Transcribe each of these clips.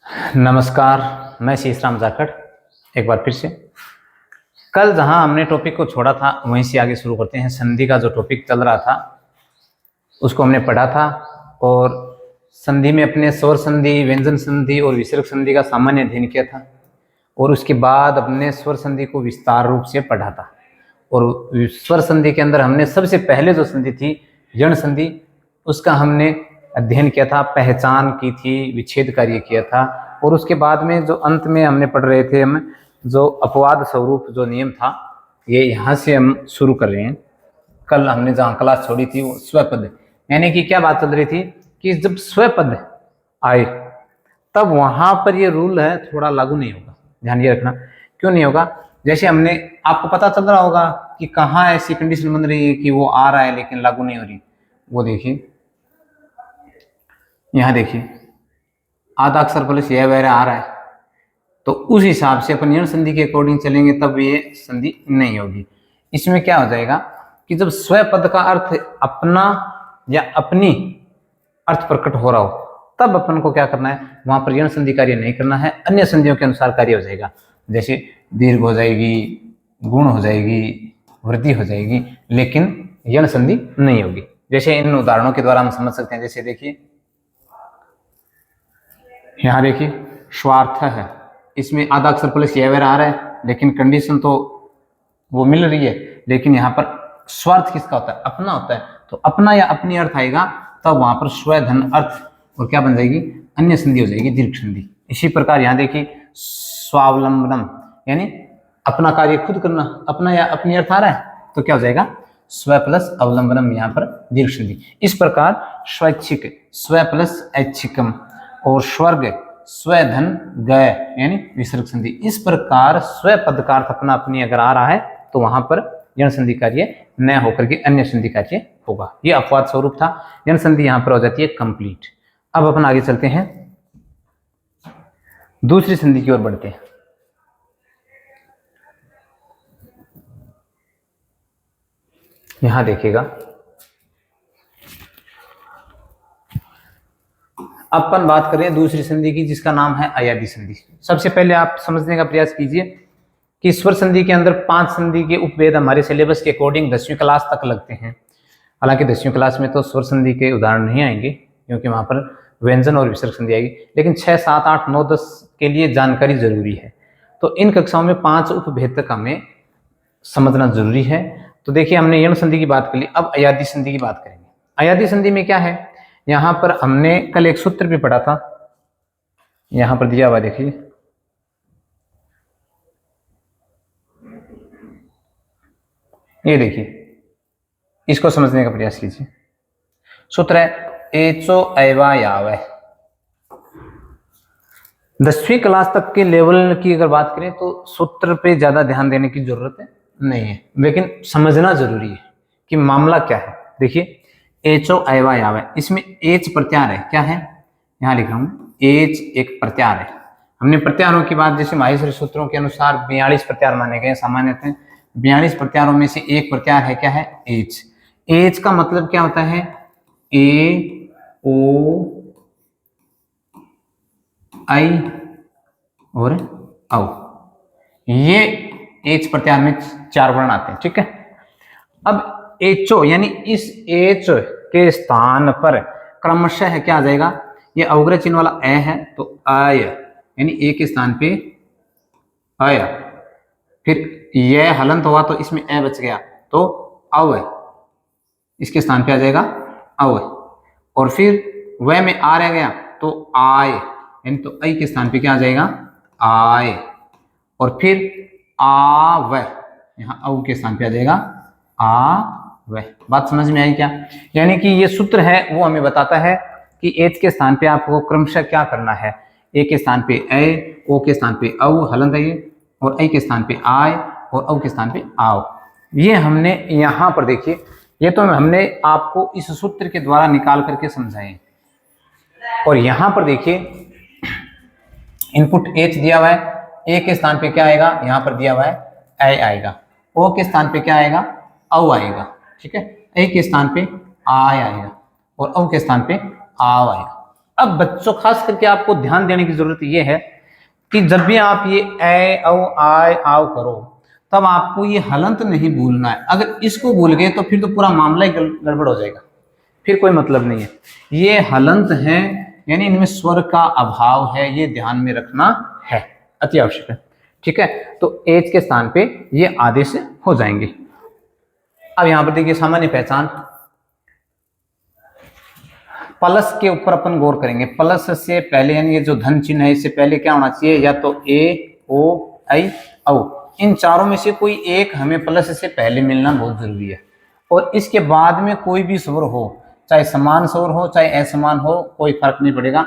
नमस्कार, मैं शीशराम जाखड़ एक बार फिर से। कल जहां हमने टॉपिक को छोड़ा था वहीं से आगे शुरू करते हैं। संधि का जो टॉपिक चल रहा था उसको हमने पढ़ा था और संधि में अपने स्वर संधि, व्यंजन संधि और विसर्ग संधि का सामान्य अध्ययन किया था और उसके बाद अपने स्वर संधि को विस्तार रूप से पढ़ा था। और स्वर संधि के अंदर हमने सबसे पहले जो संधि थी यण संधि, उसका हमने अध्ययन किया था, पहचान की थी, विच्छेद कार्य किया था। और उसके बाद में जो अंत में हमने पढ़ रहे थे, हम जो अपवाद स्वरूप जो नियम था ये यहाँ से हम शुरू कर रहे हैं। कल हमने जहाँ क्लास छोड़ी थी वो स्वपद, यानी कि क्या बात चल रही थी कि जब स्वपद आए तब वहां पर ये रूल है थोड़ा लागू नहीं होगा। ध्यान ये रखना। क्यों नहीं होगा? जैसे हमने, आपको पता चल रहा होगा कि कहाँ ऐसी कंडीशन बन रही है कि वो आ रहा है लेकिन लागू नहीं हो रही। वो देखिए, यहाँ देखिए, आधा अक्षर प्लस यह वगैरह आ रहा है, तो उस हिसाब से अपन यण संधि के अकॉर्डिंग चलेंगे तब ये संधि नहीं होगी। इसमें क्या हो जाएगा कि जब स्वपद का अर्थ अपना या अपनी अर्थ प्रकट हो रहा हो तब अपन को क्या करना है, वहां पर यण संधि कार्य नहीं करना है, अन्य संधियों के अनुसार कार्य हो जाएगा। जैसे दीर्घ हो जाएगी, गुण हो जाएगी, वृद्धि हो जाएगी, लेकिन यण संधि नहीं होगी। जैसे इन उदाहरणों के द्वारा हम समझ सकते हैं। जैसे देखिए, यहाँ देखिए स्वार्थ है, इसमें आधा अक्षर प्लस यह वगैरह आ रहा है लेकिन कंडीशन तो वो मिल रही है, लेकिन यहाँ पर स्वार्थ किसका होता है? अपना होता है। तो अपना या अपनी अर्थ आएगा तब वहां पर स्व धन अर्थ और क्या बन जाएगी? अन्य संधि हो जाएगी, दीर्घ संधि। इसी प्रकार यहाँ देखिए स्वावलंबनम, यानी अपना कार्य खुद करना, अपना या अपनी अर्थ आ रहा है तो क्या हो जाएगा? स्व प्लस अवलंबनम, यहाँ पर दीर्घ संधि। इस प्रकार स्वैच्छिक, स्व प्लस ऐच्छिकम, और स्वर्ग स्वधन गय, यानी विसर्ग संधि। इस प्रकार स्व पद का अर्थ अपना अपनी अगर आ रहा है तो वहां पर यण संधि कार्य न होकर के अन्य संधि कार्य होगा। ये अपवाद स्वरूप था। यण संधि यहां पर हो जाती है कंप्लीट। अब अपन आगे चलते हैं, दूसरी संधि की ओर बढ़ते हैं। यहां देखिएगा, अपन बात करें दूसरी संधि की जिसका नाम है अयादी संधि। सबसे पहले आप समझने का प्रयास कीजिए कि स्वर संधि के अंदर 5 संधि के उपभेद हमारे सिलेबस के अकॉर्डिंग 10वीं क्लास तक लगते हैं। हालांकि 10वीं क्लास में तो स्वर संधि के उदाहरण नहीं आएंगे क्योंकि वहां पर व्यंजन और विसर्ग संधि आएगी, लेकिन 6, 7, 8, 9, 10 के लिए जानकारी जरूरी है। तो इन कक्षाओं में 5 उपभेद तक हमें समझना जरूरी है। तो देखिए, हमने यण संधि की बात कर ली, अब अयादी संधि की बात करेंगे। अयादी संधि में क्या है, यहां पर हमने कल एक सूत्र भी पढ़ा था, यहां पर दिया हुआ देखिए, ये देखिए, इसको समझने का प्रयास कीजिए। सूत्र है एचो एवा यावे। 10वीं क्लास तक के लेवल की अगर बात करें तो सूत्र पे ज्यादा ध्यान देने की जरूरत नहीं है, लेकिन समझना जरूरी है कि मामला क्या है। देखिए, एचो एवा यावे, इसमें एच प्रत्यार है। क्या है? यहां लिखा हूं, एच एक प्रत्यार है। हमने प्रत्यारों की बात, जैसे माहेश्वरी सूत्रों के अनुसार 42 प्रत्यार माने गए सामान्यतः। 42 प्रत्यारों में से एक प्रत्यार है, क्या है? एच। एच का मतलब क्या होता है? ए ओ आई और औ। ये एच प्रत्यार में 4 वर्ण आते हैं, ठीक है। अब एचो यानी इस एच के स्थान पर क्रमशः क्या आ जाएगा? ये अवग्रह चिन्ह वाला ए है तो आय, यानी ए के स्थान पे आया, फिर यह हलंत हुआ तो इसमें ए बच गया तो अव, इसके स्थान पे आ जाएगा अव, और फिर वह में आ रह गया तो आय, यानी तो आई के स्थान पे क्या आ जाएगा? आय, और फिर आव, यहां अव के स्थान पे आ जाएगा आव। बात समझ में आई क्या? यानी कि ये सूत्र है वो हमें बताता है कि एच के स्थान पे आपको क्रमशः क्या करना है। ए के स्थान पे ए, ओ के स्थान पे अव हलंत है, और आई के स्थान पे आय, और अव के स्थान पे आव। ये हमने यहां पर देखिए, ये तो हमने आपको इस सूत्र के द्वारा निकाल करके समझाए। और यहां पर देखिए, इनपुट एच दिया हुआ है, ए के स्थान पे क्या आएगा? यहां पर दिया हुआ है ए आएगा, ओ के स्थान पे क्या आएगा? अव आएगा, ठीक है। ए के स्थान पे आय आएगा और अव के स्थान पे आव आएगा। अब बच्चों खास करके आपको ध्यान देने की जरूरत यह है कि जब भी आप ये ए औ आय आओ करो तब आपको ये हलंत नहीं भूलना है। अगर इसको भूल गए तो फिर तो पूरा मामला ही गड़बड़ हो जाएगा, फिर कोई मतलब नहीं है। ये हलंत है यानी इनमें स्वर का अभाव है, ये ध्यान में रखना है, अति आवश्यक है। ठीक है, तो एच के स्थान पे ये आदेश हो जाएंगे। अब यहां पर देखिए सामान्य पहचान, प्लस के ऊपर अपन गौर करेंगे। प्लस से पहले यानी ये जो धन चिन्ह है इससे पहले क्या होना चाहिए, या तो ए ओ आई औ, इन चारों में से कोई एक हमें प्लस से पहले मिलना बहुत जरूरी है। और इसके बाद में कोई भी स्वर हो, चाहे समान स्वर हो चाहे असमान हो, कोई फर्क नहीं पड़ेगा,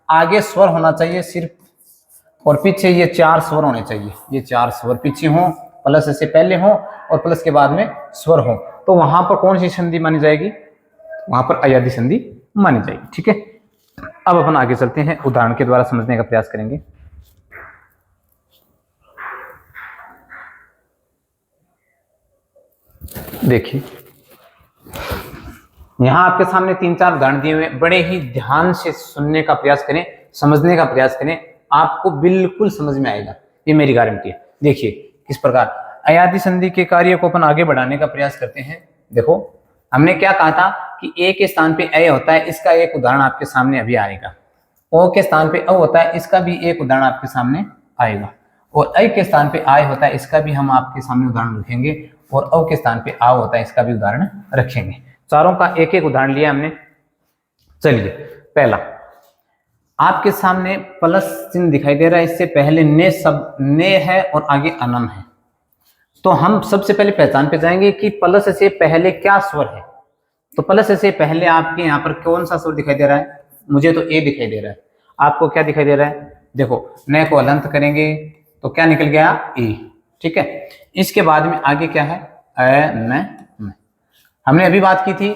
आगे स्वर होना चाहिए सिर्फ, और पीछे ये 4 स्वर होने चाहिए। ये 4 स्वर पीछे हो, प्लस से पहले हो और प्लस के बाद में स्वर हो, तो वहां पर कौन सी संधि मानी जाएगी, वहां पर अयादि संधि मानी जाएगी। ठीक है, अब अपन आगे चलते हैं, उदाहरण के द्वारा समझने का प्रयास करेंगे। देखिए यहां आपके सामने 3-4 उदाहरण दिए हुए, बड़े ही ध्यान से सुनने का प्रयास करें, समझने का प्रयास करें, आपको बिल्कुल समझ में आएगा, ये मेरी गारंटी है। देखिए किस प्रकार अयादि संधि के कार्य को अपन आगे बढ़ाने का प्रयास करते हैं। देखो हमने क्या कहा था कि ए के स्थान पे ए होता है, इसका एक उदाहरण आपके सामने अभी आएगा। ओ के स्थान पे औ होता है, इसका भी एक उदाहरण आपके सामने आएगा। और ऐ के स्थान पे आय होता है, इसका भी हम आपके सामने उदाहरण रखेंगे। और औ के स्थान पे आ होता है, इसका भी उदाहरण रखेंगे। चारों का एक एक उदाहरण लिया हमने। चलिए पहला आपके सामने प्लस चिन्ह दिखाई दे रहा है, इससे पहले ने सब ने है और आगे अनम है। तो हम सबसे पहले पहचान पे जाएंगे कि प्लस से पहले क्या स्वर है। तो प्लस से पहले आपके यहाँ पर कौन सा स्वर दिखाई दे रहा है, मुझे तो ए दिखाई दे रहा है, आपको क्या दिखाई दे रहा है, देखो न को हलंत करेंगे तो क्या निकल गया, ए। ठीक है, इसके बाद में आगे क्या है, अ न। हमने अभी बात की थी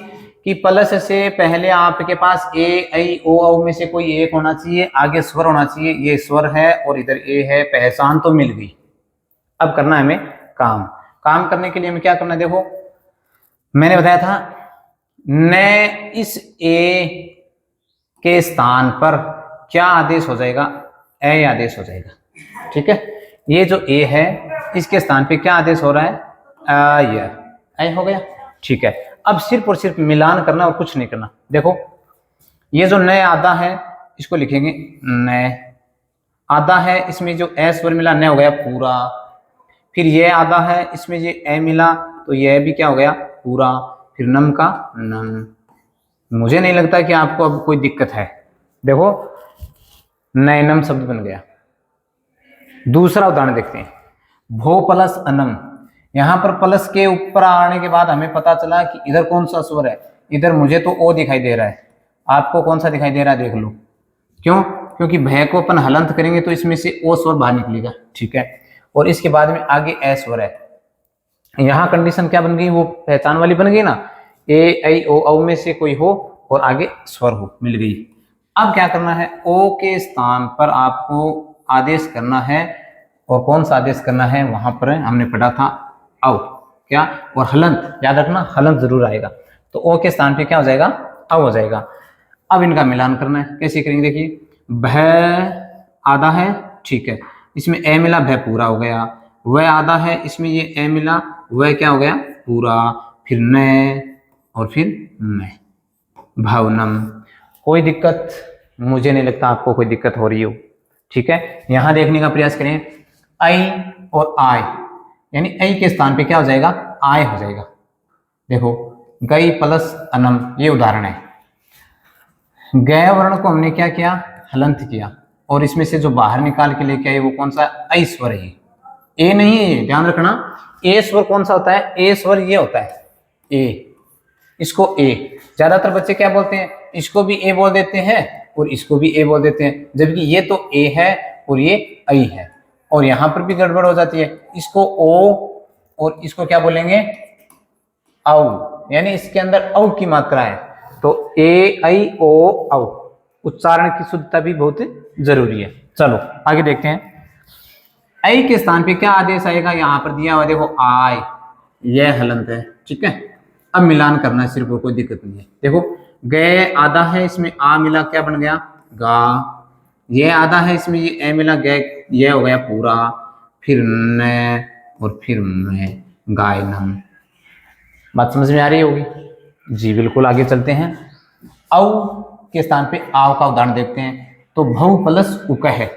कि प्लस से पहले आपके पास ए ऐ ओ औ में से कोई एक होना चाहिए, आगे स्वर होना चाहिए, ये स्वर है और इधर ए है, पहचान तो मिल गई। अब करना है हमें काम करने के लिए हमें क्या करना है, देखो मैंने बताया था न इस ए के स्थान पर क्या आदेश हो जाएगा, ए आदेश हो जाएगा। ठीक है, ये जो ए है इसके स्थान पे क्या आदेश हो रहा है, आय हो गया। ठीक है, अब सिर्फ और सिर्फ मिलान करना और कुछ नहीं करना। देखो ये जो नए आधा है इसको लिखेंगे न आधा है, इसमें जो ए स्वर मिला न हो गया पूरा। फिर ये आधा है, इसमें ये ए मिला तो यह भी क्या हो गया, पूरा। फिर नम का नम। मुझे नहीं लगता कि आपको अब कोई दिक्कत है। देखो नयनम शब्द बन गया। दूसरा उदाहरण देखते हैं, भो प्लस अनम। यहां पर प्लस के ऊपर आने के बाद हमें पता चला कि इधर कौन सा स्वर है, इधर मुझे तो ओ दिखाई दे रहा है, आपको कौन सा दिखाई दे रहा है देख लो। क्यों, क्योंकि भय को अपन हलंत करेंगे तो इसमें से ओ स्वर बाहर निकलेगा। ठीक है, और इसके बाद में आगे ए स्वर है। यहाँ कंडीशन क्या बन गई, वो पहचान वाली बन गई ना, ए ऐ ओ औ में से कोई हो और आगे स्वर हो, मिल गई। अब क्या करना है, ओ के स्थान पर आपको आदेश करना है, और कौन सा आदेश करना है, वहां पर हमने पढ़ा था औ, क्या, और हलंत, याद रखना हलंत जरूर आएगा। तो ओ के स्थान पे क्या हो जाएगा, औ हो जाएगा। अब इनका मिलान करना है, कैसे करेंगे, देखिए भय आधा है, ठीक है, इसमें ए मिला, भय पूरा हो गया। वह आधा है, इसमें ये ए मिला, वह क्या हो गया, पूरा। फिर न और फिर न, भावनम। कोई दिक्कत, मुझे नहीं लगता आपको कोई दिक्कत हो रही हो। ठीक है, यहां देखने का प्रयास करें, ऐ और आय, यानी ऐ के स्थान पे क्या हो जाएगा, आय हो जाएगा। देखो गई प्लस अनम, ये उदाहरण है। गय वर्ण को हमने क्या किया, हलंत किया, और इसमें से जो बाहर निकाल के लेके आए वो कौन सा, ऐ स्वर है, ए नहीं है, ये ध्यान रखना। ए स्वर कौन सा होता है, ए स्वर ये होता है ए, इसको ए। ज्यादातर बच्चे क्या बोलते हैं, इसको भी ए बोल देते हैं और इसको भी ए बोल देते हैं, जबकि ये तो ए है और ये ऐ है। और यहां पर भी गड़बड़ हो जाती है, इसको ओ और इसको क्या बोलेंगे, औ, यानी इसके अंदर औ की मात्रा है। तो ए ऐ ओ औ, उच्चारण की शुद्धता भी बहुत जरूरी है। चलो आगे देखते हैं, ऐ के स्थान पे क्या आदेश आएगा, यहां पर दिया हुआ देखो आय, यह हलंत है। ठीक है, अब मिलान करना है सिर्फ, कोई दिक्कत नहीं है। देखो गए आधा है, इसमें आ मिला, क्या बन गया, गा, ये आधा है, इसमें ये ए मिला गे, ये हो गया पूरा, फिर न और फिर मैं, गायनम। बात समझ में आ रही होगी जी। बिल्कुल, आगे चलते हैं। औ के स्थान पे आव का उदाहरण देखते हैं। तो भव प्लस उक है।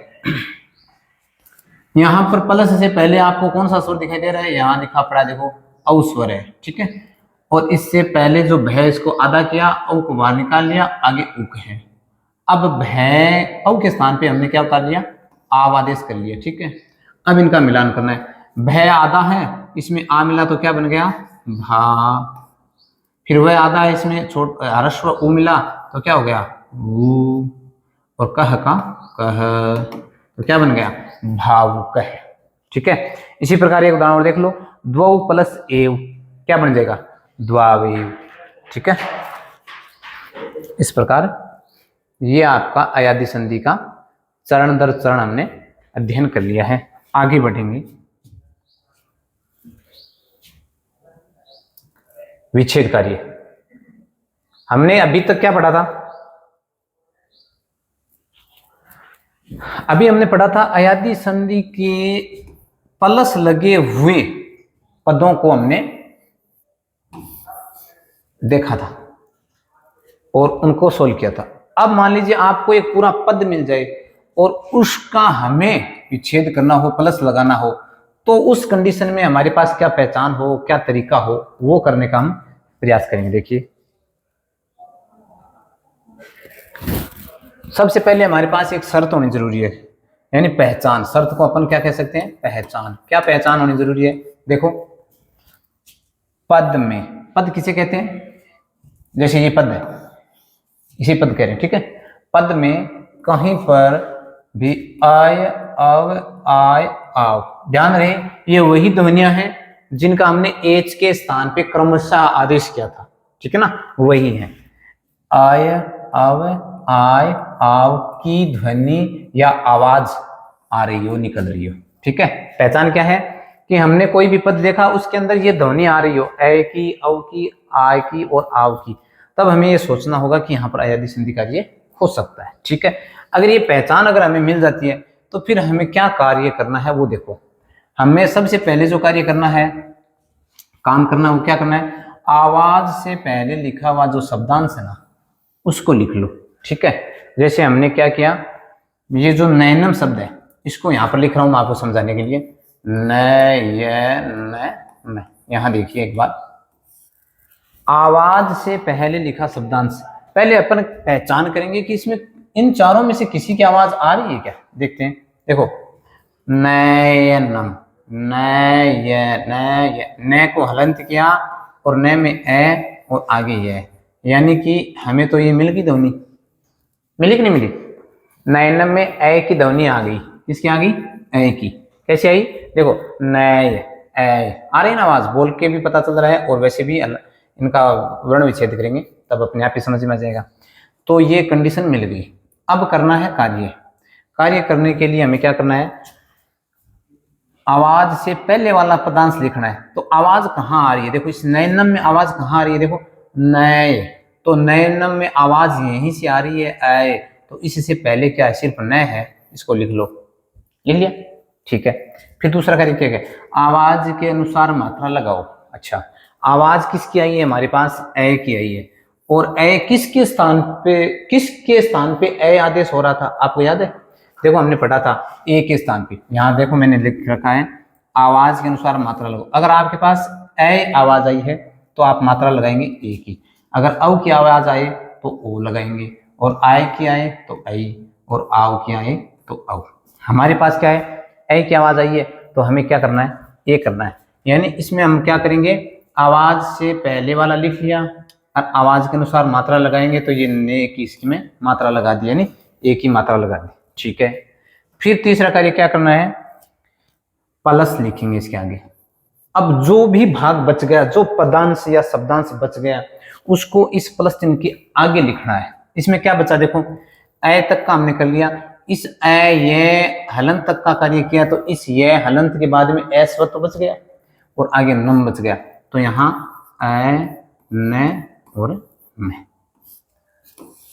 यहां पर प्लस से पहले आपको कौन सा स्वर दिखाई दे रहा है? यहां लिखा पड़ा है, देखो औ स्वर है, ठीक है। और इससे पहले जो भय, इसको आधा किया, औ को बाहर निकाल लिया, आगे उक है। अब भय औ के स्थान पे हमने क्या उतार लिया? आव आदेश कर लिया, ठीक है। अब इनका मिलान करना है। भय आधा है, इसमें आ मिला तो क्या बन गया? भा। फिर वह आधा है, इसमें छोट ह्रस्व उ मिला तो क्या हो गया? ऊ। और कह का कह, तो क्या बन गया? भावुक है, ठीक है। इसी प्रकार एक उदाहरण और देख लो। द्वौ प्लस एव क्या बन जाएगा? द्वावेव, ठीक है। इस प्रकार ये आपका अयादी संधि का चरण दर चरण हमने अध्ययन कर लिया है। आगे बढ़ेंगे। विच्छेद कार्य हमने अभी तक क्या पढ़ा था? अभी हमने पढ़ा था अयादी संधि के प्लस लगे हुए पदों को हमने देखा था और उनको सोल्व किया था। अब मान लीजिए आपको एक पूरा पद मिल जाए और उसका हमें विच्छेद करना हो, प्लस लगाना हो, तो उस कंडीशन में हमारे पास क्या पहचान हो, क्या तरीका हो, वो करने का हम प्रयास करेंगे। देखिए, सबसे पहले हमारे पास एक शर्त होनी जरूरी है, यानी पहचान। शर्त को अपन क्या कह सकते हैं? पहचान। क्या पहचान होनी जरूरी है? देखो, पद में, पद किसे कहते हैं? जैसे ये पद है, इसी पद कह रहे हैं, ठीक है। पद में कहीं पर भी आय, अव, आय, आव, ध्यान रहे ये वही ध्वनियां हैं जिनका हमने एच के स्थान पे क्रमशः आदेश किया था, ठीक है ना, वही है। आय, अव, आय, आव की ध्वनि या आवाज आ रही हो, निकल रही हो, ठीक है। पहचान क्या है? कि हमने कोई भी पद देखा, उसके अंदर ये ध्वनि आ रही हो, ए की, औ की, आय की और आव की, तब हमें ये सोचना होगा कि यहाँ पर अयादी संधि कार्य हो सकता है, ठीक है। अगर ये पहचान अगर हमें मिल जाती है तो फिर हमें क्या कार्य करना है वो देखो। हमें सबसे पहले जो कार्य करना है, काम करना, वो क्या करना है? आवाज से पहले लिखा हुआ जो शब्दांश है ना, उसको लिख लो, ठीक है। जैसे हमने क्या किया, ये जो नैनम शब्द है इसको यहाँ पर लिख रहा हूं मैं आपको समझाने के लिए। न, यहां देखिए एक बार, आवाज से पहले लिखा शब्दांश। पहले अपन पहचान करेंगे कि इसमें इन चारों में से किसी की आवाज आ रही है क्या, देखते हैं। देखो, नयनम, न को हलंत किया और न में ए और आगे ये, यानी कि हमें तो ये मिल गई ध्वनि, मिली कि नहीं मिली? नयनम में ए की ध्वनि आ गई। किसकी आ गई? ए की। कैसे आई? देखो, नय, ए आ रही ना आवाज, बोल के भी पता चल रहा है और वैसे भी इनका वर्ण विच्छेद करेंगे तब अपने आप ही समझ में आ जाएगा। तो ये कंडीशन मिल गई। अब करना है कार्य। कार्य करने के लिए हमें क्या करना है? आवाज से पहले वाला पदांश लिखना है। तो आवाज कहाँ आ रही है? देखो, इस नयनम में आवाज कहाँ आ रही है? देखो, नय, तो नयनम में आवाज यहीं से आ रही है, आए, तो इससे पहले क्या है? सिर्फ न है, इसको लिख लो। लिख लिया, ठीक है। फिर दूसरा कार्य क्या है? आवाज के अनुसार मात्रा लगाओ। अच्छा, आवाज किसकी आई है? हमारे पास ए की आई है, और ए किसके स्थान पे ए आदेश हो रहा था, आपको याद है? देखो, हमने पढ़ा था ए के स्थान पे। यहाँ देखो मैंने लिख रखा है, आवाज के अनुसार मात्रा लगाओ। अगर आपके पास ए आवाज आई है तो आप मात्रा लगाएंगे ए की, अगर औ की आवाज आए तो ओ लगाएंगे, और आय की आए तो आई, और आव की आए तो औ। हमारे पास क्या है? ए की आवाज आई है तो हमें क्या करना है? ए करना है। यानी इसमें हम क्या करेंगे? आवाज से पहले वाला लिख लिया और आवाज के अनुसार मात्रा लगाएंगे, तो ये ने की इसमें मात्रा लगा दी, यानी ए की मात्रा लगा दी, ठीक है। फिर तीसरा कार्य क्या करना है? प्लस लिखेंगे इसके आगे। अब जो भी भाग बच गया, जो पदांश या शब्दांश बच गया, उसको इस प्लस चिन्ह के आगे लिखना है। इसमें क्या बचा? देखो, ए तक का हमने कर लिया, इस ए ये हलंत तक का कार्य किया, तो इस ये हलंत के बाद में ए स्वर तो बच गया और आगे नम बच गया, तो यहाँ ए, न और मैं।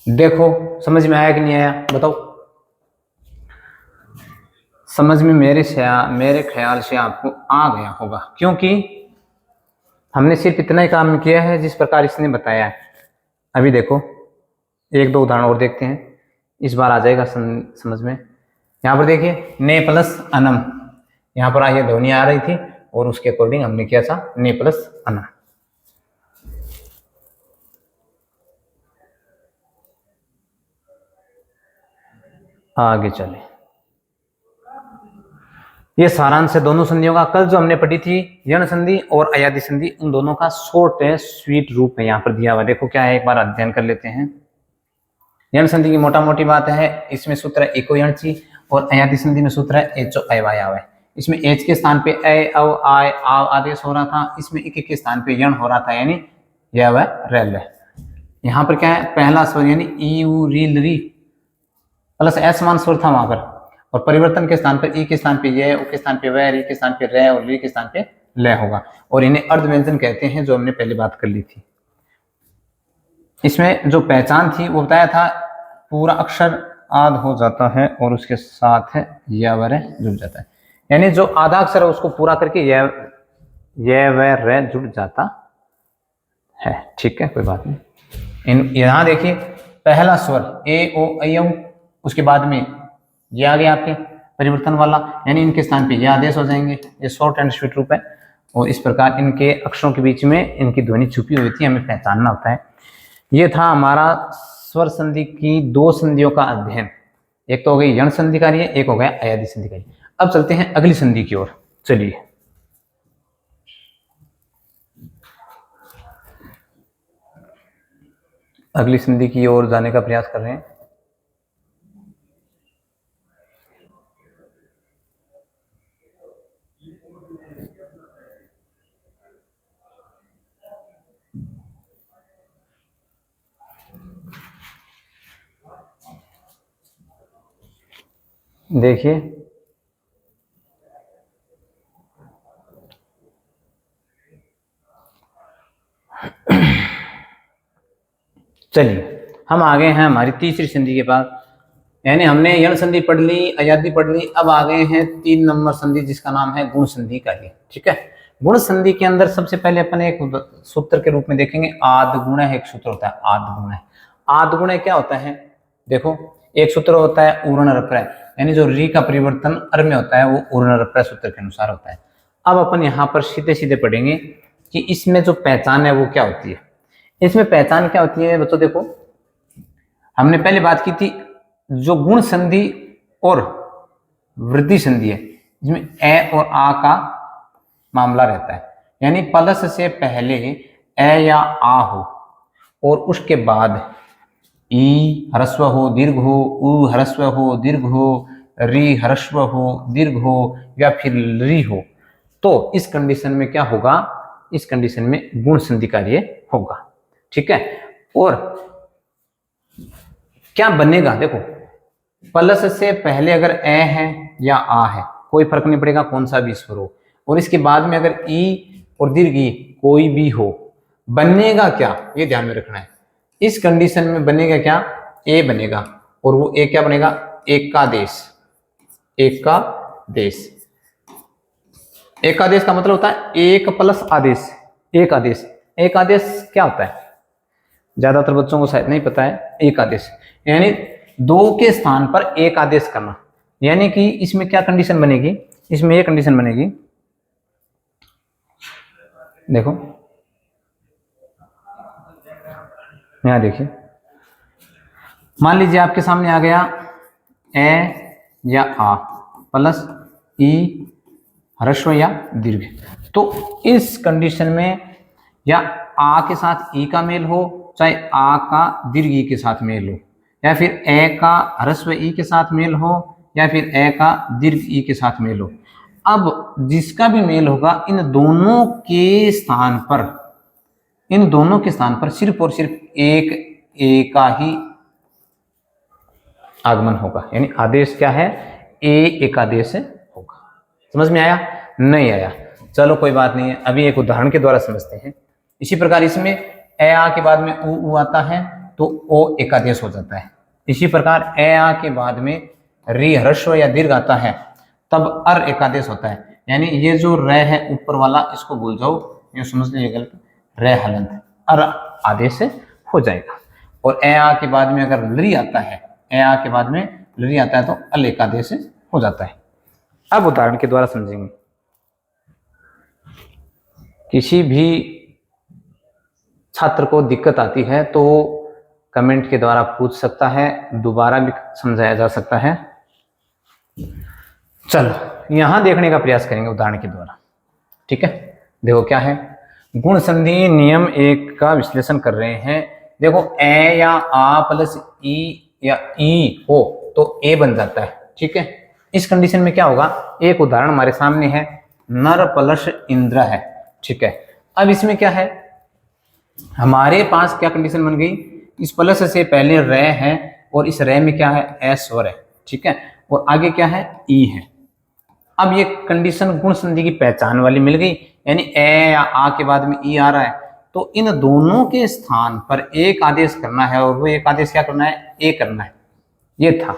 देखो समझ में आया कि नहीं आया, बताओ। समझ में मेरे ख्याल से आपको आ गया होगा, क्योंकि हमने सिर्फ इतना ही काम किया है जिस प्रकार इसने बताया है। अभी देखो एक दो उदाहरण और देखते हैं, इस बार आ जाएगा समझ में। यहाँ पर देखिए ने प्लस अनम, यहाँ पर ये ध्वनि आ रही थी और उसके अकॉर्डिंग हमने किया था ने प्लस अनम। आगे चले, ये सारांश है दोनों संधियों का। कल जो हमने पढ़ी थी यण संधि और अयादि संधि, उन दोनों का शॉर्ट है स्वीट रूप है यहाँ पर दिया हुआ। देखो क्या है, एक बार अध्ययन कर लेते हैं। यण संधि की मोटा मोटी बात है, इसमें सूत्र है एको यण ची, और अयादि संधि में सूत्र है एचो अयवायाव है। इसमें एच के स्थान पे ए अव आय आव आदेश हो रहा था, इसमें एक के स्थान पे यण हो रहा था, यानी यह वह रेल है। यहाँ पर क्या है, पहला स्वर यानी ई उ री री प्लस एस मान स्वर था वहां पर, और परिवर्तन के स्थान पर ई के स्थान पे ये, उ के स्थान पे वह, री के स्थान पे रे और री के स्थान पे ल होगा, और इन्हें अर्ध व्यंजन कहते हैं, जो हमने पहले बात कर ली थी। इसमें जो पहचान थी वो बताया था, पूरा अक्षर आध हो जाता है और उसके साथ है या व जुड़ जाता है, यानी जो आधा अक्षर है उसको पूरा करके यह व रे जुड़ जाता है। ठीक है, कोई बात नहीं। यहाँ देखिए पहला स्वर ए ओ अयम, उसके बाद में ये आ गया आपके परिवर्तन वाला, यानी इनके स्थान पे ये आदेश हो जाएंगे। ये शॉर्ट एंड स्वीट रूप है, और इस प्रकार इनके अक्षरों के बीच में इनकी ध्वनि छुपी हुई थी, हमें पहचानना होता है। ये था हमारा स्वर संधि की दो संधियों का अध्ययन। एक तो हो गई यण संधि कार्य, एक हो गया अयादि संधि कार्य। अब चलते हैं अगली संधि की ओर। चलिए अगली संधि की ओर जाने का प्रयास कर रहे हैं। देखिए चलिए हम आ गए हैं हमारी तीसरी संधि के पास, यानी हमने यण संधि पढ़ ली, अयादि पढ़ ली, अब आ गए हैं 3 नंबर संधि जिसका नाम है गुण संधि कार्य। ठीक है, गुण संधि के अंदर सबसे पहले अपन एक सूत्र के रूप में देखेंगे, आद गुण है। एक सूत्र होता है आद गुण। आद गुण क्या होता है, देखो एक सूत्र होता है उर्ण रप्रय, यानी जो री का परिवर्तन अर में होता है वो उर्ण रप्रय सूत्र के अनुसार होता है। अब अपन यहाँ पर सीधे सीधे पढ़ेंगे कि इसमें जो पहचान है वो क्या होती है। इसमें पहचान क्या होती है बच्चों, देखो हमने पहले बात की थी, जो गुण संधि और वृद्धि संधि है, जिसमें ए और आ का मामला रहता है, यानी प्लस से पहले ए या आ हो और उसके बाद ई ह्रस्व हो दीर्घ हो, उ ह्रस्व हो दीर्घ हो, री ह्रस्व हो दीर्घ हो, या फिर री हो, तो इस कंडीशन में क्या होगा, इस कंडीशन में गुण संधि कार्य होगा। ठीक है, और क्या बनेगा, देखो प्लस से पहले अगर ए है या आ है कोई फर्क नहीं पड़ेगा कौन सा भी स्वर हो, और इसके बाद में अगर ई और दीर्घ ई कोई भी हो, बनेगा क्या ये ध्यान में रखना है। इस कंडीशन में बनेगा क्या, ए बनेगा, और वो ए क्या बनेगा, एक का देश। एक का देश, एक आदेश का मतलब होता है एक प्लस आदेश। एक आदेश, एक आदेश क्या होता है, ज्यादातर बच्चों को शायद नहीं पता है। एक आदेश यानी दो के स्थान पर एक आदेश करना, यानी कि इसमें क्या कंडीशन बनेगी, इसमें ये कंडीशन बनेगी, देखो यहां देखिए, मान लीजिए आपके सामने आ गया ए या आ प्लस ई ह्रस्व या दीर्घ, तो इस कंडीशन में या आ के साथ ई का मेल हो, चाहे आ का दीर्घ ई के साथ मेल हो, या फिर ए का ह्रस्व ई के साथ मेल हो, या फिर ए का दीर्घ ई के साथ मेल हो। अब जिसका भी मेल होगा इन दोनों के स्थान पर, इन दोनों के स्थान पर सिर्फ और सिर्फ एक ए का ही आगमन होगा, यानी आदेश क्या है, ए एक आदेश होगा। समझ में आया, नहीं आया, चलो कोई बात नहीं है, अभी एक उदाहरण के द्वारा समझते हैं। इसी प्रकार इसमें ए आ के बाद में उ आता है, तो ओ एकादेश हो जाता है। इसी प्रकार ए आ के बाद में री ह्रस्व या दीर्घ आता है तब अर एकादेश होता है। यानी ये जो र है ऊपर वाला इसको भूल जाओ, ये समझ लीजिए गलत, र हलंत अर आदेश से हो जाएगा। और ए आ के बाद में अगर लरी आता है, ए आ के बाद में लरी आता है तो अल एकादेश से हो जाता है। अब उदाहरण के द्वारा समझेंगे। किसी भी छात्र को दिक्कत आती है तो कमेंट के द्वारा पूछ सकता है, दोबारा भी समझाया जा सकता है। चलो यहां देखने का प्रयास करेंगे उदाहरण के द्वारा, ठीक है। देखो क्या है, गुण संधि नियम 1 का विश्लेषण कर रहे हैं। देखो ए या आ प्लस ई या ई हो तो ए बन जाता है, ठीक है। इस कंडीशन में क्या होगा, एक उदाहरण हमारे सामने है, नर प्लस इंद्र है, ठीक है। अब इसमें क्या है, हमारे पास क्या कंडीशन बन गई, इस प्लस से पहले रे है और इस रे में क्या है, ए स्वर है, ठीक है, और आगे क्या है, ई है। अब ये कंडीशन गुण संधि की पहचान वाली मिल गई, यानी ए या आ के बाद में ई आ रहा है तो इन दोनों के स्थान पर एक आदेश करना है, और वो एक आदेश क्या करना है, ए करना है, ये था।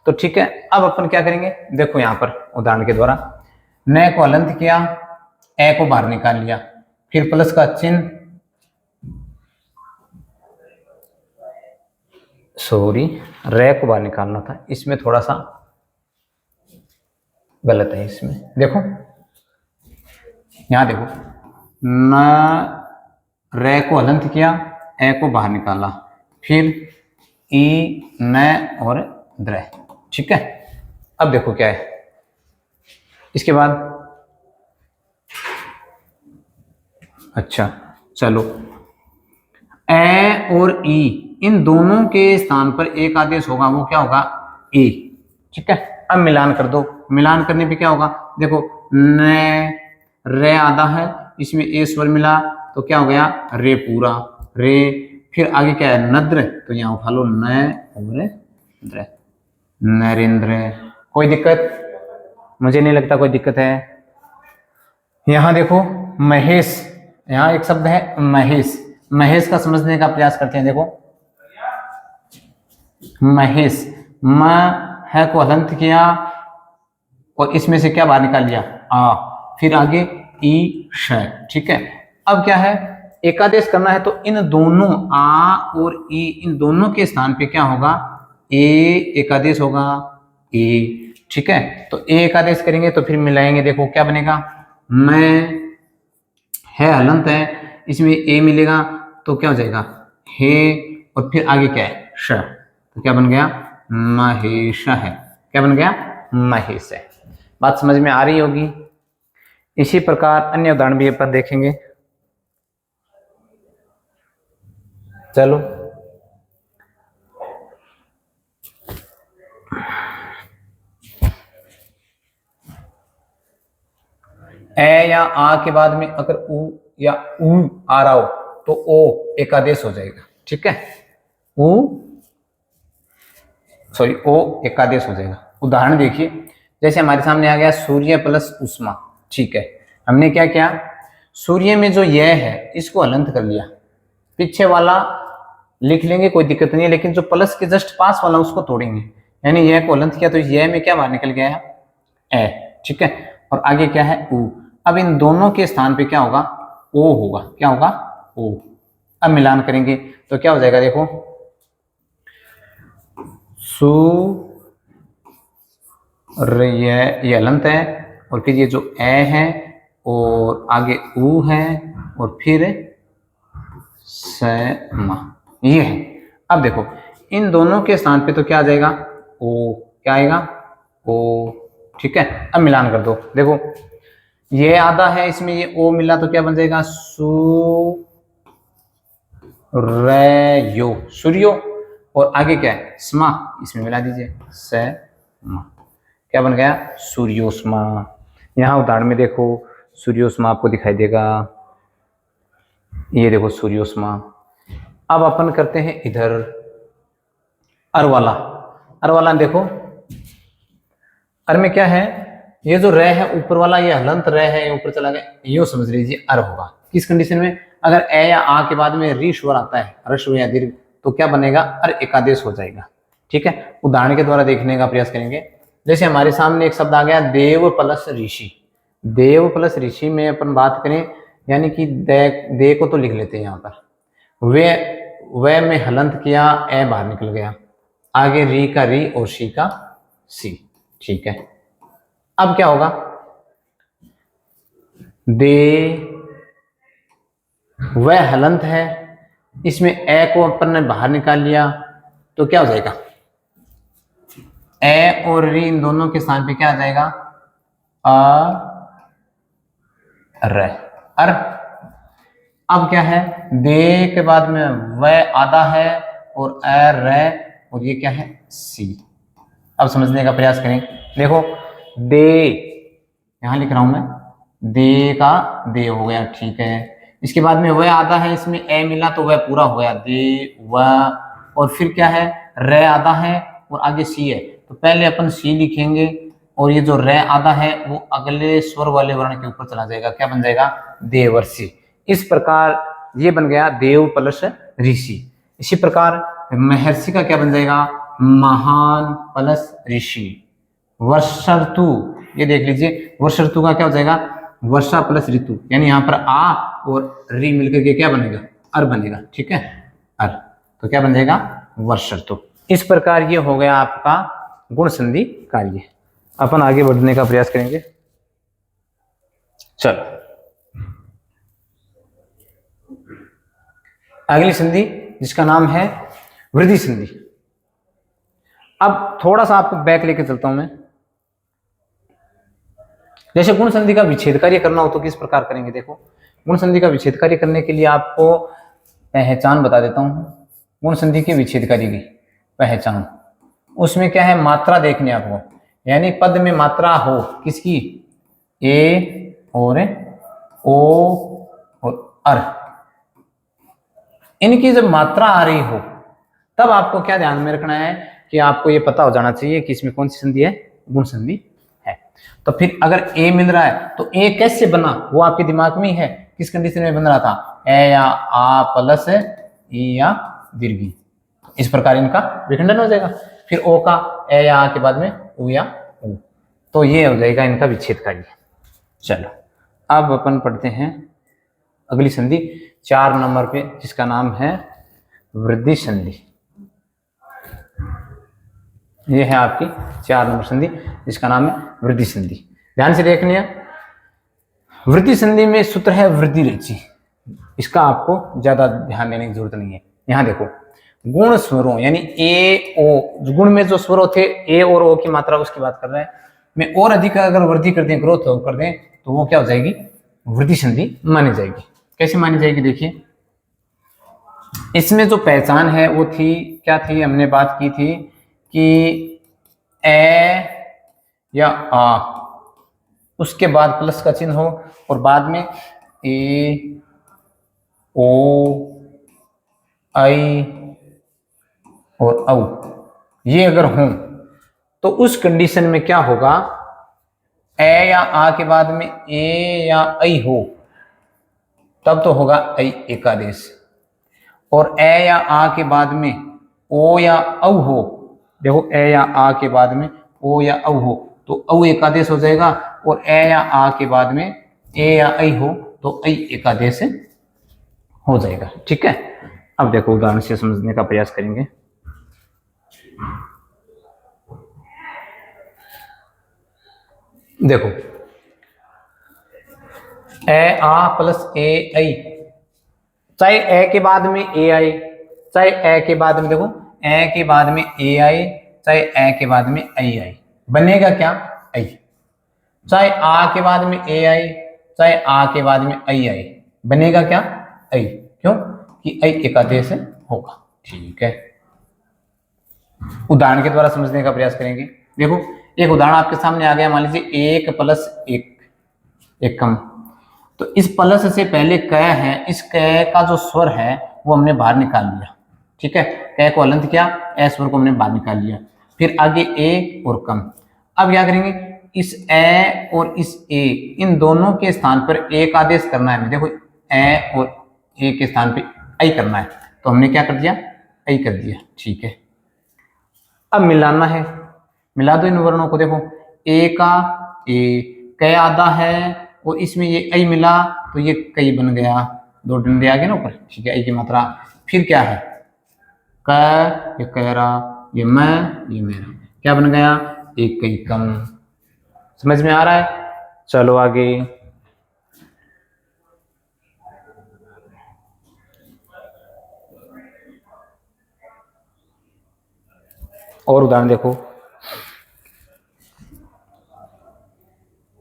तो ठीक है, अब अपन क्या करेंगे, देखो यहां पर उदाहरण के द्वारा, न को हलंत किया, ए को बाहर निकाल लिया, फिर प्लस का चिन्ह, सॉरी रे को बाहर निकालना था, इसमें थोड़ा सा गलत है। इसमें देखो, यहां देखो, न रे को हलंत किया, ए को बाहर निकाला, फिर ई न और द्र, ठीक है। अब देखो क्या है, इसके बाद अच्छा चलो, ए और ई इन दोनों के स्थान पर एक आदेश होगा, वो क्या होगा, ए, ठीक है। अब मिलान कर दो, मिलान करने पे क्या होगा, देखो न रे आधा है, इसमें ए स्वर मिला तो क्या हो गया, रे पूरा, रे, फिर आगे क्या है, नद्र, तो यहां उठा लो न और द्र, नरेंद्र। कोई दिक्कत, मुझे नहीं लगता कोई दिक्कत है। यहां देखो महेश, यहां एक शब्द है महेश, महेश का समझने का प्रयास करते हैं। देखो महेश, म है को हलंत किया और इसमें से क्या बाहर निकाल लिया, आ, फिर आगे ई श, ठीक है। अब क्या है, एकादेश करना है तो इन दोनों आ और ई, इन दोनों के स्थान पे क्या होगा, ए एकादेश होगा, ए, ठीक है। तो ए एकादेश करेंगे तो फिर मिलाएंगे, देखो क्या बनेगा, मैं है हलंत है, इसमें ए मिलेगा तो क्या हो जाएगा, हे, और फिर आगे क्या है, श, तो क्या बन गया, महेश है, क्या बन गया, महेश है। बात समझ में आ रही होगी। इसी प्रकार अन्य उदाहरण भी अपन देखेंगे। चलो ए या आ के बाद में अगर उ या उ आ रहा हो तो ओ एकादेश हो जाएगा, ठीक है, ओ एकादेश हो जाएगा। उदाहरण देखिए, जैसे हमारे सामने आ गया सूर्य प्लस उष्मा, ठीक है। हमने क्या किया, सूर्य में जो यह है इसको हलंत कर लिया, पीछे वाला लिख लेंगे कोई दिक्कत नहीं है, लेकिन जो प्लस के जस्ट पास वाला उसको तोड़ेंगे, यानी यह को हलंत किया तो यह में क्या बाहर निकल गया है, ए, ठीक है, और आगे क्या है, उ। अब इन दोनों के स्थान पे क्या होगा, ओ होगा, क्या होगा, ओ। अब मिलान करेंगे तो क्या हो जाएगा, देखो सु ये हलंत है और फिर ये जो ए है और आगे उ है और फिर स म, ये है। अब देखो इन दोनों के स्थान पे तो क्या आ जाएगा, ओ, क्या आएगा, ओ, ठीक है। अब मिलान कर दो, देखो ये आधा है, इसमें ये ओ मिला तो क्या बन जाएगा, सु रे यो, सूर्यो, और आगे क्या है, स्मा, इसमें मिला दीजिए, स म, क्या बन गया, सूर्योस्मा। यहां उदाहरण में देखो सूर्योस्मा आपको दिखाई देगा, ये देखो सूर्योस्मा। अब अपन करते हैं इधर अरवाला, अरवाला देखो, अर में क्या है, ये जो रे है ऊपर वाला, ये हलंत रे है, ये ऊपर चला गया, यो समझ लीजिए अर होगा। किस कंडीशन में, अगर ए या आ के बाद में री स्वर आता है, ह्रस्व या दीर्घ, तो क्या बनेगा, अर एकादेश हो जाएगा। ठीक है, उदाहरण के द्वारा देखने का प्रयास करेंगे। जैसे हमारे सामने एक शब्द आ गया देव प्लस ऋषि। देव प्लस ऋषि में अपन बात करें, यानी कि दे को तो लिख लेते हैं यहाँ पर, वे में हलंत किया, ए बाहर निकल गया, आगे री का री और शी का सी। ठीक है, अब क्या होगा, दे वह हलंत है, इसमें ए को अपन ने बाहर निकाल लिया, तो क्या हो जाएगा, ए और री इन दोनों के स्थान पे क्या आ जाएगा, अर। अब क्या है, दे के बाद में वह आधा है और और ये क्या है, सी। अब समझने का प्रयास करें। देखो दे, यहां लिख रहा हूं मैं, दे का दे हो गया। ठीक है, इसके बाद में वह आधा है, इसमें ए मिला तो वह पूरा हो गया, दे वह। और फिर क्या है, रे आधा है और आगे सी है, तो पहले अपन सी लिखेंगे और ये जो रे आधा है वो अगले स्वर वाले वर्ण के ऊपर चला जाएगा, क्या बन जाएगा, देवर्षि। इस प्रकार ये बन गया देव प्लस ऋषि। इसी प्रकार महर्षि का क्या बन जाएगा, महान प्लस ऋषि। वर्षर्तु, ये देख लीजिए, वर्षर्तु का क्या हो जाएगा, वर्षा प्लस ऋतु, यानी यहाँ पर आ और री मिलकर के क्या बनेगा, अर बनेगा। ठीक है, अर, तो क्या बन जाएगा, वर्षर्तु। इस प्रकार ये हो गया आपका गुण संधि कार्य। अपन आगे बढ़ने का प्रयास करेंगे। चलो, अगली संधि जिसका नाम है वृद्धि संधि। अब थोड़ा सा आपको बैक लेके चलता हूं मैं। जैसे गुण संधि का विच्छेद कार्य करना हो तो किस प्रकार करेंगे। देखो, गुण संधि का विच्छेद कार्य करने के लिए आपको पहचान बता देता हूं। गुण संधि के विच्छेद कार्य की पहचान, उसमें क्या है, मात्रा देखनी आपको, यानी पद में मात्रा हो किसकी, ए और ओ और अर, इनकी जब मात्रा आ रही हो तब आपको क्या ध्यान में रखना है कि आपको ये पता हो जाना चाहिए कि इसमें कौन सी संधि है, गुण संधि है। तो फिर अगर ए मिल रहा है तो ए कैसे बना वो आपके दिमाग में ही है, किस कंडीशन में बन रहा था, ए या आ प्लस ई या दीर्घी, इस प्रकार इनका विखंडन हो जाएगा। फिर ओ का ए या आ के बाद में उ या उ, तो ये हो जाएगा इनका विच्छेद कार्य। चलो, अब अपन पढ़ते हैं अगली संधि 4 नंबर पे, जिसका नाम है वृद्धि संधि। ये है आपकी 4 नंबर संधि, जिसका नाम है वृद्धि संधि। ध्यान से देखनी है, वृद्धि संधि में सूत्र है वृद्धि रेचि, इसका आपको ज्यादा ध्यान देने की जरूरत नहीं है। यहां देखो, गुण स्वरों यानी ए ओ, गुण में जो स्वरों थे ए और ओ की मात्रा उसकी बात कर रहे हैं, में और अधिक अगर वृद्धि कर दें, ग्रोथ कर दें, तो वो क्या हो जाएगी, वृद्धि संधि मानी जाएगी। कैसे मानी जाएगी, देखिए, इसमें जो पहचान है वो थी, क्या थी, हमने बात की थी कि ए या आ, उसके बाद प्लस का चिन्ह हो और बाद में ए ओ आई और औ, ये अगर हों तो उस कंडीशन में क्या होगा, ए या आ के बाद में ए या ऐ हो तब तो होगा ऐ एकादेश, और ए या आ के बाद में ओ या औ हो, देखो ए या आ के बाद में ओ या औ हो तो औ एकादेश हो जाएगा, और ए या आ के बाद में ए या ऐ हो तो ऐ एकादेश हो जाएगा। ठीक है, अब देखो उदाहरण से समझने का प्रयास करेंगे। देखो, ए आ प्लस ए ऐ, चाहे ए के बाद में ए आई, चाहे ए के बाद में, देखो ए के बाद में ए आई, चाहे ए के बाद में ऐ आई, बनेगा क्या, ऐ। चाहे आ के बाद में ए आई, चाहे आ के बाद में ऐ आई, बनेगा क्या, ऐ। क्यों कि ऐ एकादेश होगा। ठीक है, उदाहरण के द्वारा समझने का प्रयास करेंगे। देखो, एक उदाहरण आपके सामने आ गया, मान लीजिए 1 प्लस 1 एकम, तो इस प्लस से पहले क है, इस क का जो स्वर है वो हमने बाहर निकाल लिया। ठीक है, क को हलंत किया, ए स्वर को हमने बाहर निकाल लिया, फिर आगे ए और कम। अब क्या करेंगे, इस ए और इस ए, इन दोनों के स्थान पर एक आदेश करना है। देखो, ए और ए के स्थान पे ऐ करना है, तो हमने क्या कर दिया, ऐ कर दिया, ठीक है। अब मिलाना है, मिला दो इन वर्णों को, देखो ए का ए, कै आधा है और इसमें ये ऐ मिला तो ये कई बन गया, दो डंडे आ गए ना ऊपर, ठीक है, ऐ की मात्रा। फिर क्या है, क, ये कहरा, ये मैं, ये मेरा, क्या बन गया, एक कई कम। समझ में आ रहा है? चलो आगे। और उदाहरण देखो,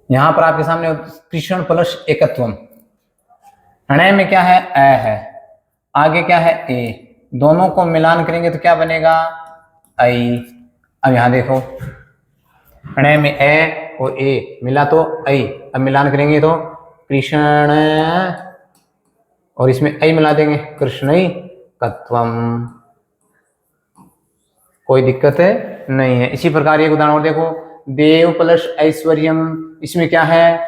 यहां पर आपके सामने कृष्ण प्लस एकत्वम, हणे में क्या है, ए है, आगे क्या है, ए, दोनों को मिलान करेंगे तो क्या बनेगा, आई। अब यहां देखो, हणे में ए और ए मिला तो आई, अब मिलान करेंगे तो कृष्ण, और इसमें ऐ मिला देंगे कृष्णई कत्वम, कोई दिक्कत है नहीं है। इसी प्रकार एक उदाहरण और देखो, देव प्लस ऐश्वर्यम, इसमें क्या है,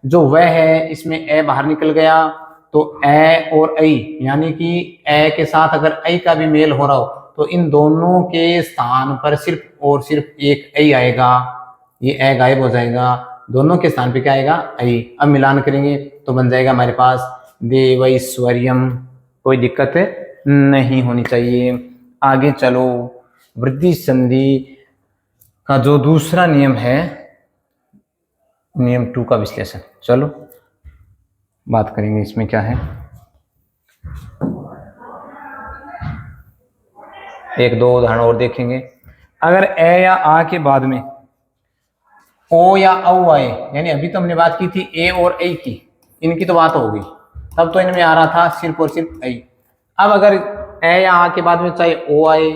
जो वह है इसमें ए बाहर निकल गया तो ए और ऐ, यानी कि ए के साथ अगर ऐ का भी मेल हो रहा हो तो इन दोनों के स्थान पर सिर्फ और सिर्फ एक ऐ आएगा, ये ए गायब हो जाएगा, दोनों के स्थान पे क्या आएगा, ऐ। अब मिलान करेंगे तो बन जाएगा हमारे पास देवैश्वर्यम, कोई दिक्कत नहीं होनी चाहिए। आगे चलो, वृद्धि संधि का जो दूसरा नियम है, नियम 2 का विश्लेषण, चलो बात करेंगे इसमें क्या है। एक दो उदाहरण और देखेंगे। अगर ए या आ के बाद में ओ या औ आए, यानी अभी तो हमने बात की थी ए और ऐ की, इनकी तो बात हो गई, तब तो इनमें आ रहा था सिर्फ और सिर्फ ऐ। अब अगर ए या आ के बाद में चाहे ओ आए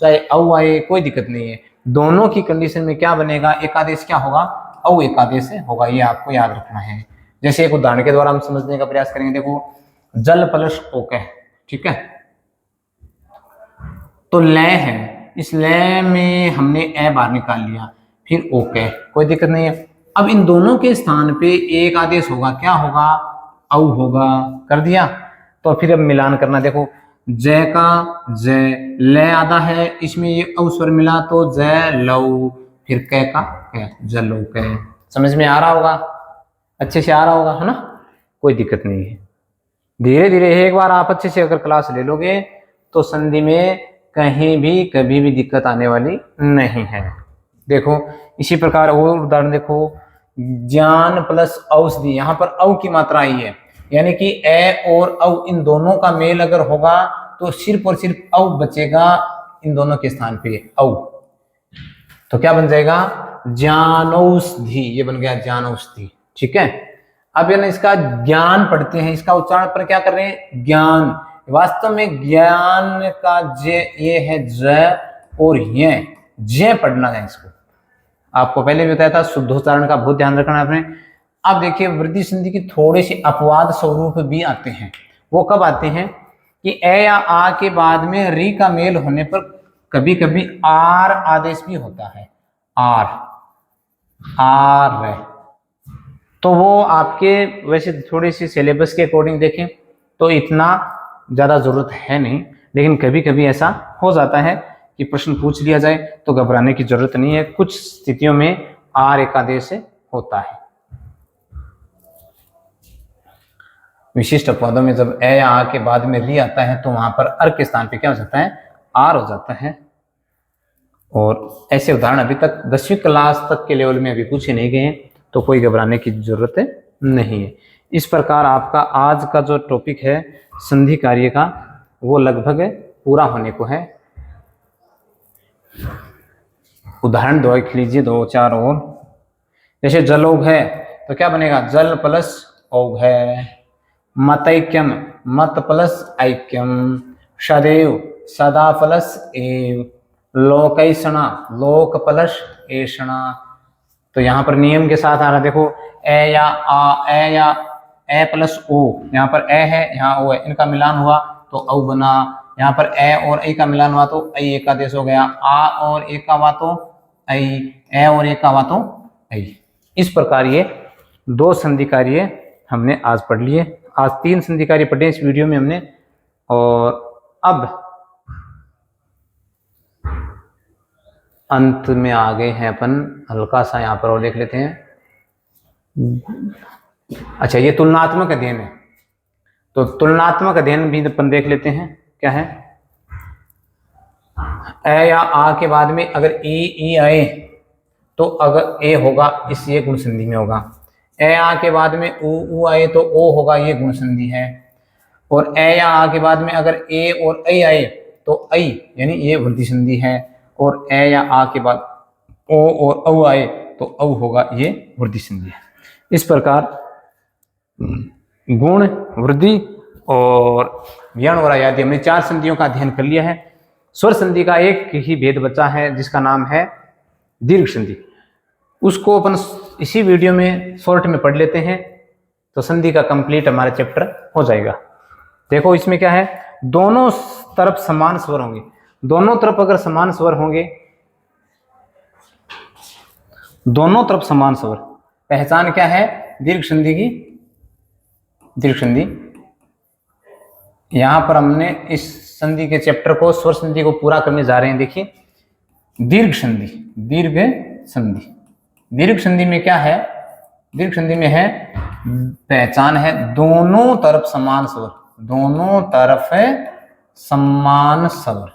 चाहे औ आए, कोई दिक्कत नहीं है, दोनों की कंडीशन में क्या बनेगा, एकादेश क्या होगा, औ एकादेश होगा, ये आपको याद रखना है। जैसे एक उदाहरण के द्वारा हम समझने का प्रयास करेंगे, देखो जल प्लस ओके, ठीक है, तो लय है, इस लय में हमने ए बाहर निकाल लिया, फिर ओके, कोई दिक्कत नहीं है। अब इन दोनों के स्थान पे एक आदेश होगा, क्या होगा, औ होगा, कर दिया। तो फिर अब मिलान करना, देखो जय का जय, लय आधा है, इसमें ये औ स्वर मिला तो जय लव, फिर कै का कै, जलो कै। समझ में आ रहा होगा, अच्छे से आ रहा होगा, है ना, कोई दिक्कत नहीं है। धीरे धीरे एक बार आप अच्छे से अगर क्लास ले लोगे तो संधि में कहीं भी कभी भी दिक्कत आने वाली नहीं है। देखो इसी प्रकार और उदाहरण देखो, ज्ञान प्लस औषधि, यहाँ पर औ की मात्रा आई है, यानी कि ए और औ इन दोनों का मेल अगर होगा तो सिर्फ और सिर्फ औ बचेगा इन दोनों के स्थान पे, औ, तो क्या बन जाएगा, ज्ञानौषधि, ये बन गया ज्ञानौषधि, ठीक है। अब ना इसका ज्ञान पढ़ते हैं, इसका उच्चारण पर क्या कर रहे हैं, ज्ञान, वास्तव में ज्ञान का जे ये है ज, और ये पढ़ना है, इसको आपको पहले भी बताया था, शुद्धोच्चारण का बहुत ध्यान रखना है आपने। अब देखिए वृद्धि संधि की थोड़े से अपवाद स्वरूप भी आते हैं, वो कब आते हैं कि ए या आ के बाद में री का मेल होने पर कभी कभी आर आदेश भी होता है, आर आर, तो वो आपके वैसे थोड़ी सी सिलेबस के अकॉर्डिंग देखें तो इतना ज़्यादा ज़रूरत है नहीं, लेकिन कभी कभी ऐसा हो जाता है कि प्रश्न पूछ लिया जाए तो घबराने की जरूरत नहीं है, कुछ स्थितियों में आर एक आदेश होता है। विशिष्ट अपवादों में जब ए या आ के बाद में री आता है तो वहां पर अर के स्थान पे क्या हो जाता है, आर हो जाता है। और ऐसे उदाहरण अभी तक 10वीं क्लास तक के लेवल में अभी पूछे नहीं गए हैं, तो कोई घबराने की जरूरत नहीं है। इस प्रकार आपका आज का जो टॉपिक है संधि कार्य का, वो लगभग पूरा होने को है। उदाहरण दो लिख लीजिए, 2-4 और। जैसे जलौघ है तो क्या बनेगा, जल प्लस औघ है। मतैक्यम, मत प्लस ऐक्यम। सदैव, सदा प्लस एव। लोकैषणा, लोक प्लस ऐषणा। तो यहाँ पर नियम के साथ आ रहा, देखो ए या ए प्लस ओ, यहाँ पर ए है यहाँ ओ है, इनका मिलान हुआ तो औ बना। यहाँ पर ए और ए का मिलान हुआ तो ऐ एक आदेश हो गया, आ और ए का हुआ तो ऐ, ए और ए का हुआ तो ऐ। इस प्रकार ये 2 संधि कार्य हमने आज पढ़ लिए। आज 3 संधि कार्य पढ़े इस वीडियो में हमने। और अब अंत में आ गए हैं अपन, हल्का सा यहाँ पर और देख लेते हैं। अच्छा, ये तुलनात्मक अध्ययन है, तो तुलनात्मक अध्ययन भी अपन देख लेते हैं क्या है। ए या आ के बाद में अगर ई आए तो अगर ए होगा इस ये गुण संधि में होगा, ए आ के बाद में ऊ आए तो ओ होगा, ये गुण संधि है। और ए या आ के बाद में अगर ए और ऐ आए तो ऐ यानी ये वृद्धि संधि है। और ए या आ के बाद ओ और औ आए तो औ होगा, ये वृद्धि संधि है। इस प्रकार गुण, वृद्धि और व्यण और आदि हमने 4 संधियों का अध्ययन कर लिया है। स्वर संधि का एक ही भेद बचा है जिसका नाम है दीर्घ संधि, उसको अपन इसी वीडियो में शॉर्ट में पढ़ लेते हैं, तो संधि का कंप्लीट हमारा चैप्टर हो जाएगा। देखो इसमें क्या है, दोनों तरफ समान स्वर होंगे, दोनों तरफ अगर समान स्वर होंगे, दोनों तरफ समान स्वर, पहचान क्या है दीर्घ संधि की। दीर्घ संधि, यहां पर हमने इस संधि के चैप्टर को, स्वर संधि को पूरा करने जा रहे हैं। देखिए दीर्घ संधि, दीर्घ संधि, दीर्घ संधि में क्या है, दीर्घ संधि में है पहचान है दोनों तरफ समान स्वर, दोनों तरफ समान स्वर,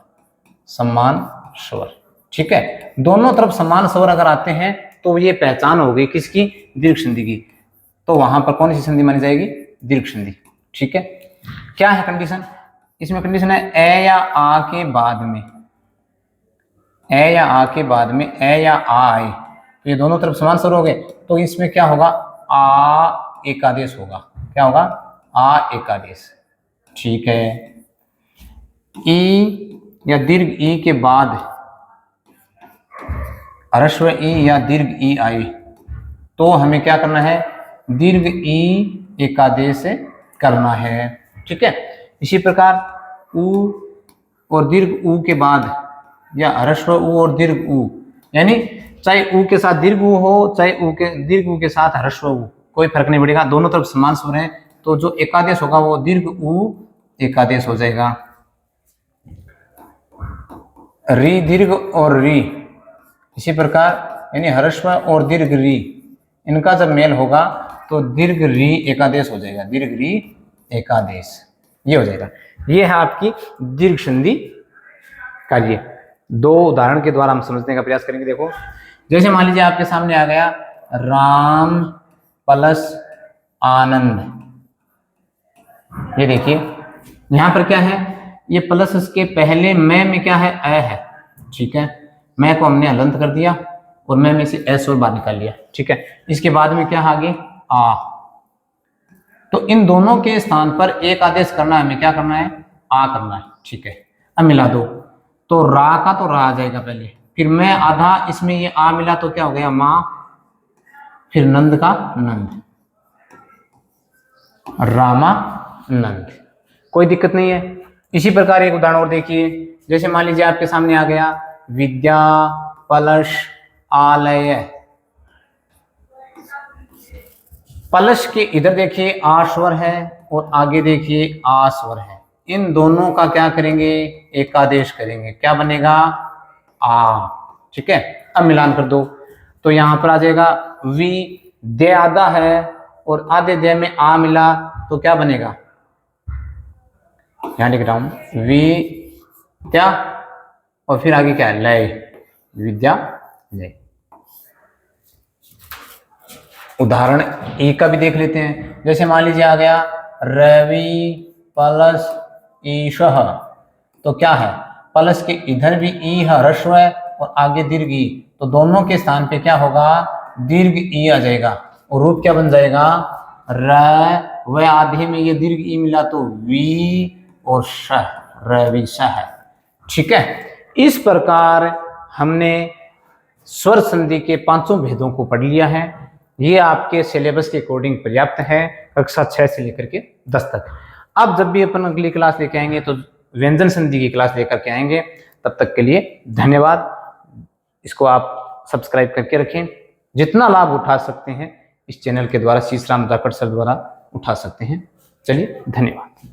समान स्वर, ठीक है। दोनों तरफ समान स्वर अगर आते हैं तो ये पहचान हो गई किसकी, दीर्घ संधि की। तो वहां पर कौन सी संधि मानी जाएगी, दीर्घ संधि, ठीक है। क्या है कंडीशन, इसमें कंडीशन है ए या आ के बाद में, ए या आ के बाद में ए या आ आए तो ये दोनों तरफ समान स्वर हो गए, तो इसमें क्या होगा, आ एकादेश होगा। क्या होगा, आ एकादेश, ठीक है। ई या दीर्घ ई के बाद ह्रस्व ई या दीर्घ ई आए तो हमें क्या करना है, दीर्घ ई एकादेश करना है, ठीक है। इसी प्रकार ऊ और दीर्घ ऊ के बाद या ह्रस्व ऊ और दीर्घ ऊ, यानी चाहे ऊ के साथ दीर्घ ऊ हो, चाहे ऊ के दीर्घ ऊ के साथ ह्रस्व ऊ, कोई फर्क नहीं पड़ेगा, दोनों तरफ समान स्वर है, तो जो एकादेश होगा वो दीर्घ ऊ एकादेश हो जाएगा। री दीर्घ और री, इसी प्रकार यानी ह्रस्व और दीर्घ री, इनका जब मेल होगा तो दीर्घ री एकादेश हो जाएगा, दीर्घ री एकादेश, ये हो जाएगा। ये है आपकी दीर्घ संधि कार्य। 2 उदाहरण के द्वारा हम समझने का प्रयास करेंगे। देखो जैसे मान लीजिए आपके सामने आ गया राम प्लस आनंद, ये देखिए यहां पर क्या है, ये प्लस इसके पहले मैं में क्या है, अ है, ठीक है। मैं को हमने हलंत कर दिया और मैं में से एस और बाहर निकाल लिया, ठीक है। इसके बाद में क्या आगे आ, तो इन दोनों के स्थान पर एक आदेश करना है, हमें क्या करना है, आ करना है, ठीक है। अब मिला दो तो रा का तो रा आ जाएगा पहले, फिर मैं आधा, इसमें ये आ मिला तो क्या हो गया मां, फिर नंद का नंद, रामा नंद, कोई दिक्कत नहीं है। इसी प्रकार एक उदाहरण और देखिए, जैसे मान लीजिए आपके सामने आ गया विद्या प्लस आलय, प्लस के इधर देखिए आ स्वर है और आगे देखिए आ स्वर है, इन दोनों का क्या करेंगे, एकादेश करेंगे, क्या बनेगा, आ, ठीक है। अब मिलान कर दो तो यहां पर आ जाएगा वी, दे आधा है और आधे दे में आ मिला तो क्या बनेगा, यहां लिख रहा हूं विद्या और फिर आगे क्या है, लय, विद्या लय। उदाहरण ए का भी देख लेते हैं। जैसे मान लीजिए आ गया रवि प्लस ईशः, तो क्या है, प्लस के इधर भी ई है, ह्रस्व है और आगे दीर्घ ई, तो दोनों के स्थान पे क्या होगा, दीर्घ ई आ जाएगा और रूप क्या बन जाएगा, र, व आधे में ये दीर्घ ई मिला तो वी और सह, रविशः, ठीक है। इस प्रकार हमने स्वर संधि के 5 भेदों को पढ़ लिया है। ये आपके सिलेबस के अकॉर्डिंग पर्याप्त है, कक्षा 6 से लेकर के 10 तक। अब जब भी अपन अगली क्लास लेके आएंगे तो व्यंजन संधि की क्लास लेकर के आएंगे। तब तक के लिए धन्यवाद। इसको आप सब्सक्राइब करके रखें, जितना लाभ उठा सकते हैं इस चैनल के द्वारा, शीश राम जाखड़ सर द्वारा उठा सकते हैं। चलिए धन्यवाद।